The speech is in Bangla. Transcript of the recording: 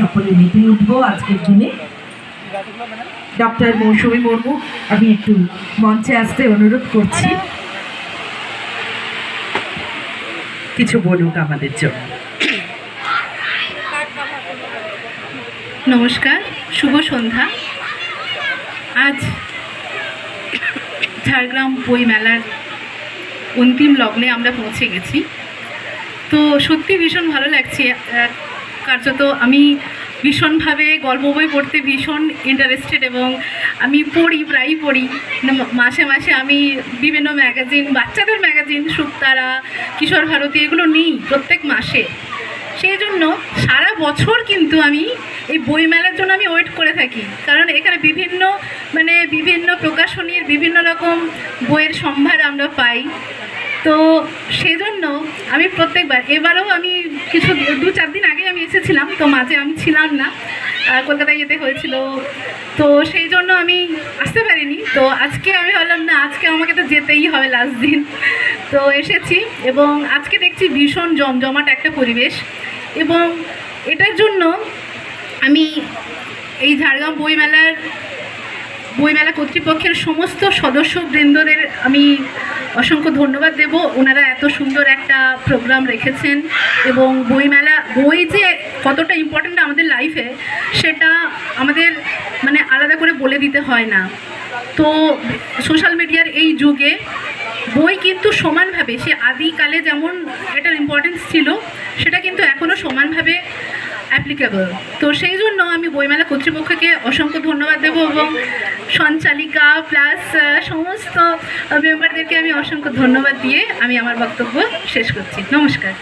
সকলে মেতে উঠবো আজকের দিনে। ডক্টর মৌসুমী মুর্মু, আমি একটু মঞ্চে আসতে অনুরোধ করছি, কিছু বলুক আমাদের জন্য। নমস্কার, শুভ সন্ধ্যা। আজ ঝাড়গ্রাম বই মেলার অন্তিম লগ্নে আমরা পৌঁছে গেছি। তো সত্যি ভীষণ ভালো লাগছে। কার্যত আমি ভীষণভাবে গল্প বই পড়তে ভীষণ ইন্টারেস্টেড এবং আমি প্রায়ই পড়ি। মাসে মাসে আমি বিভিন্ন ম্যাগাজিন, বাচ্চাদের ম্যাগাজিন, সুক্তারা, কিশোর ভারতী, এগুলো নিই প্রত্যেক মাসে। সেই জন্য সারা বছর কিন্তু আমি এই বইমেলার জন্য আমি ওয়েট করে থাকি, কারণ এখানে বিভিন্ন প্রকাশনীর বিভিন্ন রকম বইয়ের সম্ভার আমরা পাই। তো সেজন্য আমি প্রত্যেকবার, এবারেও আমি কিছু 2-4 দিন আগে আমি এসেছিলাম, তো মাঝে আমি ছিলাম না, কলকাতায় যেতে হয়েছিল, তো সেই জন্য আমি আসতে পারিনি। তো আজকে আমি ভাবলাম না, আজকে আমাকে তো যেতেই হবে লাস্ট দিন। তো এসেছি এবং আজকে দেখছি ভীষণ জমজমাট একটা পরিবেশ, এবং এটার জন্য আমি এই ঝাড়গ্রাম বইমেলা কর্তৃপক্ষের সমস্ত সদস্যবৃন্দদের আমি অসংখ্য ধন্যবাদ দেব। ওনারা এত সুন্দর একটা প্রোগ্রাম রেখেছেন, এবং বই যে কতটা ইম্পর্ট্যান্ট আমাদের লাইফে, সেটা আমাদের আলাদা করে বলে দিতে হয় না। তো সোশ্যাল মিডিয়ার এই যুগে বই কিন্তু সমানভাবে, সে আদিকালে যেমন এটার ইম্পর্টেন্স ছিল, সেটা কিন্তু এখনও সমানভাবে অ্যাপ্লিকেবল। তো সেই জন্য আমি বইমেলা কর্তৃপক্ষকে অসংখ্য ধন্যবাদ দেব, এবং সঞ্চালিকা প্লাস সমস্ত মেম্বারদেরকে আমি অসংখ্য ধন্যবাদ দিয়ে আমি আমার বক্তব্য শেষ করছি। নমস্কার।